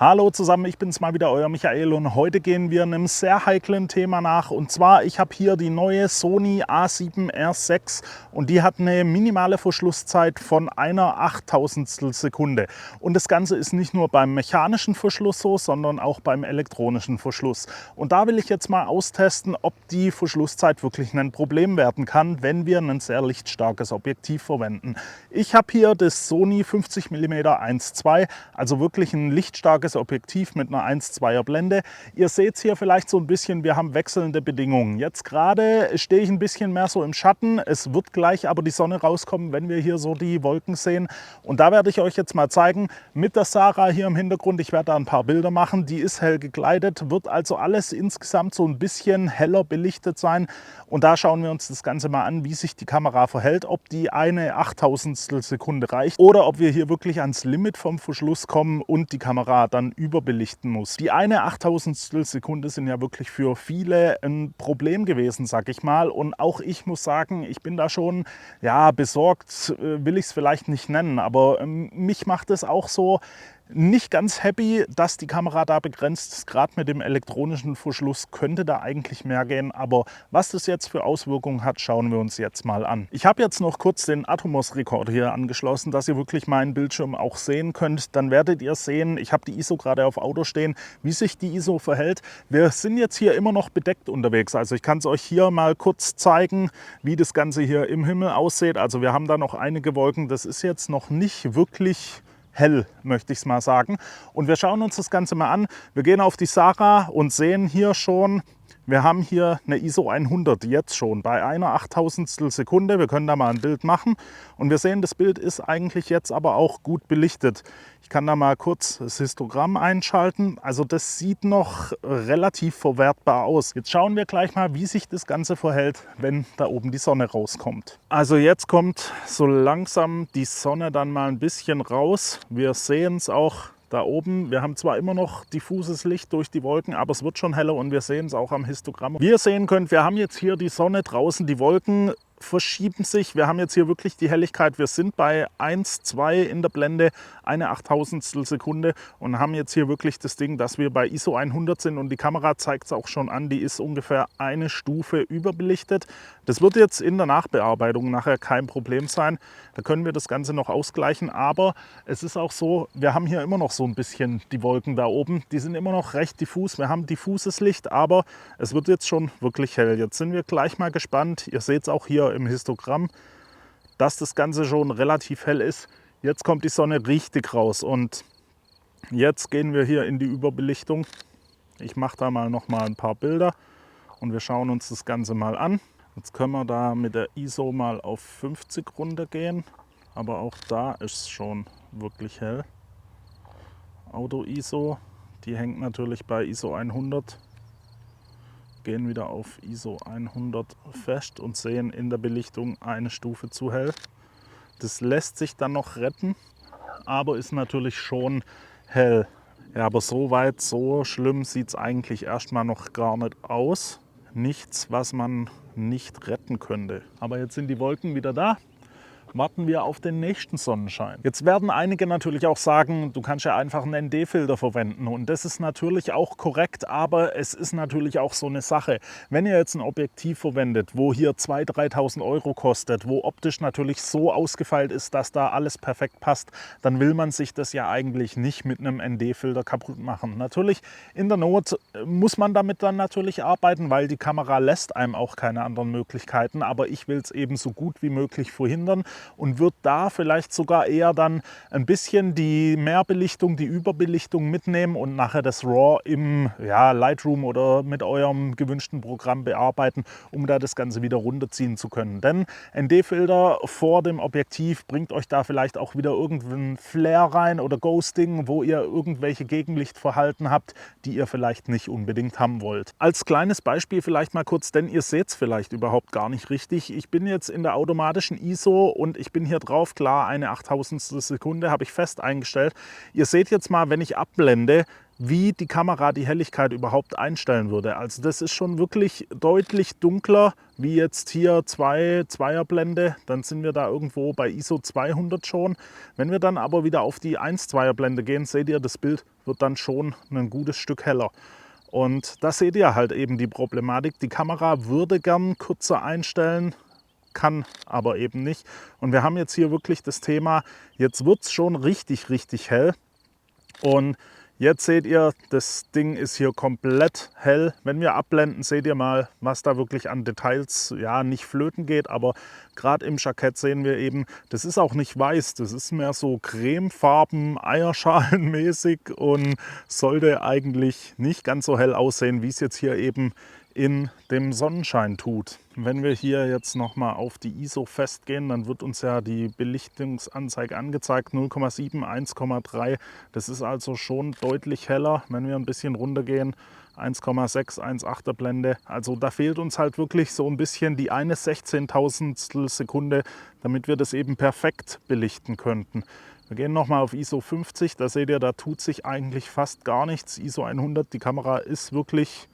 Hallo zusammen, ich bin's mal wieder, euer Michael, und heute gehen wir einem sehr heiklen Thema nach. Und zwar, ich habe hier die neue Sony A7R6 und die hat eine minimale Verschlusszeit von einer Achttausendstel Sekunde. Und das Ganze ist nicht nur beim mechanischen Verschluss so, sondern auch beim elektronischen Verschluss. Und da will ich jetzt mal austesten, ob die Verschlusszeit wirklich ein Problem werden kann, wenn wir ein sehr lichtstarkes Objektiv verwenden. Ich habe hier das Sony 50 mm 1.2, also wirklich ein lichtstarkes Objektiv mit einer 1,2er Blende. Ihr seht es hier vielleicht so ein bisschen, wir haben wechselnde Bedingungen. Jetzt gerade stehe ich ein bisschen mehr so im Schatten. Es wird gleich aber die Sonne rauskommen, wenn wir hier so die Wolken sehen. Und da werde ich euch jetzt mal zeigen, mit der Sarah hier im Hintergrund, ich werde da ein paar Bilder machen, die ist hell gekleidet, wird also alles insgesamt so ein bisschen heller belichtet sein. Und da schauen wir uns das Ganze mal an, wie sich die Kamera verhält, ob die eine Achttausendstel Sekunde reicht oder ob wir hier wirklich ans Limit vom Verschluss kommen und die Kamera dann überbelichten muss. Die eine Achttausendstel Sekunde sind ja wirklich für viele ein Problem gewesen, sag ich mal. Und auch ich muss sagen, ich bin da schon, ja, besorgt, will ich es vielleicht nicht nennen, aber mich macht es auch so nicht ganz happy, dass die Kamera da begrenzt ist. Gerade mit dem elektronischen Verschluss könnte da eigentlich mehr gehen. Aber was das jetzt für Auswirkungen hat, schauen wir uns jetzt mal an. Ich habe jetzt noch kurz den Atomos-Rekorder hier angeschlossen, dass ihr wirklich meinen Bildschirm auch sehen könnt. Dann werdet ihr sehen, ich habe die ISO gerade auf Auto stehen, wie sich die ISO verhält. Wir sind jetzt hier immer noch bedeckt unterwegs. Also ich kann es euch hier mal kurz zeigen, wie das Ganze hier im Himmel aussieht. Also wir haben da noch einige Wolken. Das ist jetzt noch nicht wirklich hell, möchte ich es mal sagen. Und wir schauen uns das Ganze mal an. Wir gehen auf die Sarah und sehen hier schon, wir haben hier eine ISO 100 jetzt schon bei einer Achttausendstel Sekunde. Wir können da mal ein Bild machen und wir sehen, das Bild ist eigentlich jetzt aber auch gut belichtet. Ich kann da mal kurz das Histogramm einschalten. Also das sieht noch relativ verwertbar aus. Jetzt schauen wir gleich mal, wie sich das Ganze verhält, wenn da oben die Sonne rauskommt. Also jetzt kommt so langsam die Sonne dann mal ein bisschen raus. Wir sehen es auch da oben. Wir haben zwar immer noch diffuses Licht durch die Wolken, aber es wird schon heller und wir sehen es auch am Histogramm. Wie ihr sehen könnt, wir haben jetzt hier die Sonne draußen, die Wolken verschieben sich. Wir haben jetzt hier wirklich die Helligkeit. Wir sind bei 1,2 in der Blende, eine Achttausendstel Sekunde und haben jetzt hier wirklich das Ding, dass wir bei ISO 100 sind und die Kamera zeigt es auch schon an, die ist ungefähr eine Stufe überbelichtet. Das wird jetzt in der Nachbearbeitung nachher kein Problem sein. Da können wir das Ganze noch ausgleichen, aber es ist auch so, wir haben hier immer noch so ein bisschen die Wolken da oben. Die sind immer noch recht diffus. Wir haben diffuses Licht, aber es wird jetzt schon wirklich hell. Jetzt sind wir gleich mal gespannt. Ihr seht es auch hier im Histogramm, dass das Ganze schon relativ hell ist. Jetzt kommt die Sonne richtig raus und jetzt gehen wir hier in die Überbelichtung. Ich mache da mal noch mal ein paar Bilder und wir schauen uns das Ganze mal an. Jetzt können wir da mit der ISO mal auf 50 runtergehen, aber auch da ist es schon wirklich hell. Auto-ISO, die hängt natürlich bei ISO 100. Gehen wieder auf ISO 100 fest und sehen in der Belichtung eine Stufe zu hell. Das lässt sich dann noch retten, aber ist natürlich schon hell. Ja, aber so weit, so schlimm sieht es eigentlich erstmal noch gar nicht aus. Nichts, was man nicht retten könnte. Aber jetzt sind die Wolken wieder da. Warten wir auf den nächsten Sonnenschein. Jetzt werden einige natürlich auch sagen, du kannst ja einfach einen ND-Filter verwenden und das ist natürlich auch korrekt, aber es ist natürlich auch so eine Sache. Wenn ihr jetzt ein Objektiv verwendet, wo hier 2.000, 3.000 Euro kostet, wo optisch natürlich so ausgefeilt ist, dass da alles perfekt passt, dann will man sich das ja eigentlich nicht mit einem ND-Filter kaputt machen. Natürlich in der Not muss man damit dann natürlich arbeiten, weil die Kamera lässt einem auch keine anderen Möglichkeiten, aber ich will es eben so gut wie möglich verhindern und wird da vielleicht sogar eher dann ein bisschen die Mehrbelichtung, die Überbelichtung mitnehmen und nachher das RAW im Lightroom oder mit eurem gewünschten Programm bearbeiten, um da das Ganze wieder runterziehen zu können. Denn ND-Filter vor dem Objektiv bringt euch da vielleicht auch wieder irgendeinen Flare rein oder Ghosting, wo ihr irgendwelche Gegenlichtverhalten habt, die ihr vielleicht nicht unbedingt haben wollt. Als kleines Beispiel vielleicht mal kurz, denn ihr seht es vielleicht überhaupt gar nicht richtig. Ich bin jetzt in der automatischen ISO und ich bin hier drauf, klar, eine Achttausendstel Sekunde habe ich fest eingestellt. Ihr seht jetzt mal, wenn ich abblende, wie die Kamera die Helligkeit überhaupt einstellen würde. Also das ist schon wirklich deutlich dunkler, wie jetzt hier Zweierblende. Dann sind wir da irgendwo bei ISO 200 schon. Wenn wir dann aber wieder auf die 1,2er-Blende gehen, seht ihr, das Bild wird dann schon ein gutes Stück heller. Und da seht ihr halt eben die Problematik. Die Kamera würde gern kürzer einstellen, kann aber eben nicht. Und wir haben jetzt hier wirklich das Thema, jetzt wird es schon richtig, richtig hell. Und jetzt seht ihr, das Ding ist hier komplett hell. Wenn wir abblenden, seht ihr mal, was da wirklich an Details, ja, nicht flöten geht. Aber gerade im Jackett sehen wir eben, das ist auch nicht weiß. Das ist mehr so cremefarben, eierschalenmäßig und sollte eigentlich nicht ganz so hell aussehen, wie es jetzt hier eben in dem Sonnenschein tut. Wenn wir hier jetzt nochmal auf die ISO festgehen, dann wird uns ja die Belichtungsanzeige angezeigt, 0,7, 1,3. Das ist also schon deutlich heller. Wenn wir ein bisschen runtergehen, 1,6, 1,8er Blende. Also da fehlt uns halt wirklich so ein bisschen die eine 16.000stel Sekunde, damit wir das eben perfekt belichten könnten. Wir gehen nochmal auf ISO 50, da seht ihr, da tut sich eigentlich fast gar nichts. ISO 100, die Kamera ist wirklich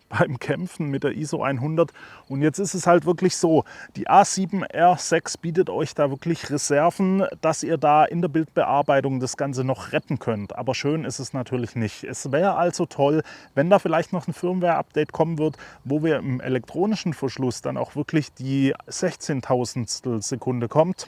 beim Kämpfen mit der ISO 100. Und jetzt ist es halt wirklich so, die A7R6 bietet euch da wirklich Reserven, dass ihr da in der Bildbearbeitung das Ganze noch retten könnt. Aber schön ist es natürlich nicht. Es wäre also toll, wenn da vielleicht noch ein Firmware-Update kommen wird, wo wir im elektronischen Verschluss dann auch wirklich die 16.000stel Sekunde kommt.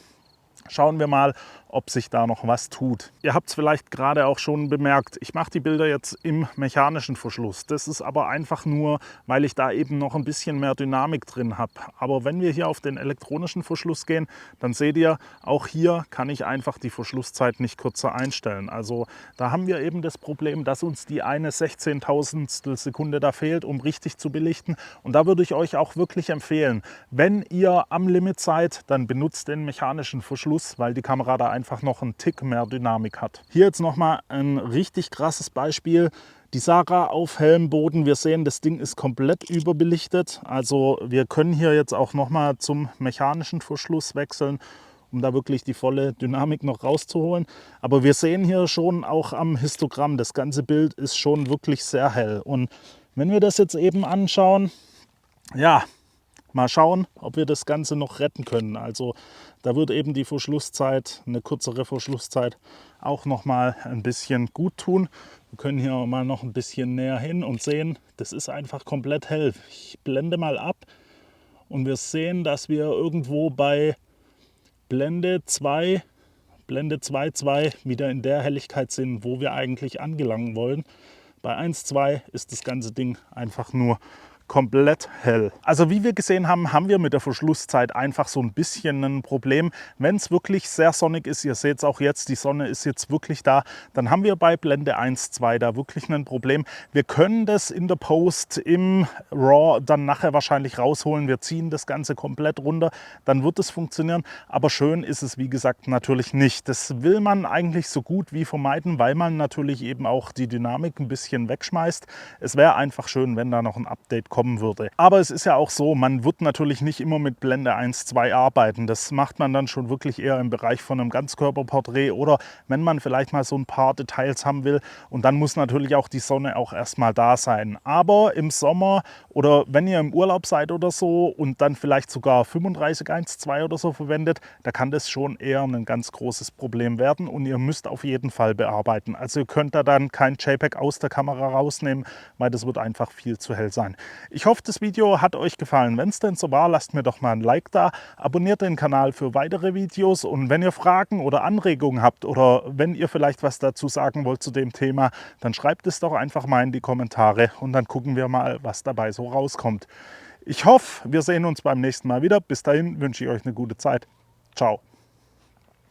Schauen wir mal, ob sich da noch was tut. Ihr habt es vielleicht gerade auch schon bemerkt, ich mache die Bilder jetzt im mechanischen Verschluss. Das ist aber einfach nur, weil ich da eben noch ein bisschen mehr Dynamik drin habe. Aber wenn wir hier auf den elektronischen Verschluss gehen, dann seht ihr, auch hier kann ich einfach die Verschlusszeit nicht kürzer einstellen. Also da haben wir eben das Problem, dass uns die eine 16.000stel Sekunde da fehlt, um richtig zu belichten. Und da würde ich euch auch wirklich empfehlen, wenn ihr am Limit seid, dann benutzt den mechanischen Verschluss, weil die Kamera da einfach noch einen Tick mehr Dynamik hat. Hier jetzt nochmal ein richtig krasses Beispiel. Die Sarah auf hellem Boden. Wir sehen, das Ding ist komplett überbelichtet. Also wir können hier jetzt auch nochmal zum mechanischen Verschluss wechseln, um da wirklich die volle Dynamik noch rauszuholen. Aber wir sehen hier schon auch am Histogramm, das ganze Bild ist schon wirklich sehr hell. Und wenn wir das jetzt eben anschauen, ja, mal schauen, ob wir das Ganze noch retten können. Also da wird eben die Verschlusszeit, eine kürzere Verschlusszeit, auch noch mal ein bisschen gut tun. Wir können hier mal noch ein bisschen näher hin und sehen, das ist einfach komplett hell. Ich blende mal ab und wir sehen, dass wir irgendwo bei Blende 2,2 wieder in der Helligkeit sind, wo wir eigentlich angelangen wollen. Bei 1,2 ist das ganze Ding einfach nur komplett hell. Also wie wir gesehen haben, haben wir mit der Verschlusszeit einfach so ein bisschen ein Problem. Wenn es wirklich sehr sonnig ist, ihr seht es auch jetzt, die Sonne ist jetzt wirklich da, dann haben wir bei Blende 1,2 da wirklich ein Problem. Wir können das in der Post im RAW dann nachher wahrscheinlich rausholen. Wir ziehen das Ganze komplett runter, dann wird es funktionieren. Aber schön ist es, wie gesagt, natürlich nicht. Das will man eigentlich so gut wie vermeiden, weil man natürlich eben auch die Dynamik ein bisschen wegschmeißt. Es wäre einfach schön, wenn da noch ein Update kommt würde. Aber es ist ja auch so, man wird natürlich nicht immer mit Blende 1,2 arbeiten. Das macht man dann schon wirklich eher im Bereich von einem Ganzkörperporträt oder wenn man vielleicht mal so ein paar Details haben will. Und dann muss natürlich auch die Sonne auch erstmal da sein. Aber im Sommer oder wenn ihr im Urlaub seid oder so und dann vielleicht sogar 35:1,2 oder so verwendet, da kann das schon eher ein ganz großes Problem werden und ihr müsst auf jeden Fall bearbeiten. Also ihr könnt da dann kein JPEG aus der Kamera rausnehmen, weil das wird einfach viel zu hell sein. Ich hoffe, das Video hat euch gefallen. Wenn es denn so war, lasst mir doch mal ein Like da, abonniert den Kanal für weitere Videos und wenn ihr Fragen oder Anregungen habt oder wenn ihr vielleicht was dazu sagen wollt zu dem Thema, dann schreibt es doch einfach mal in die Kommentare und dann gucken wir mal, was dabei so rauskommt. Ich hoffe, wir sehen uns beim nächsten Mal wieder. Bis dahin wünsche ich euch eine gute Zeit. Ciao.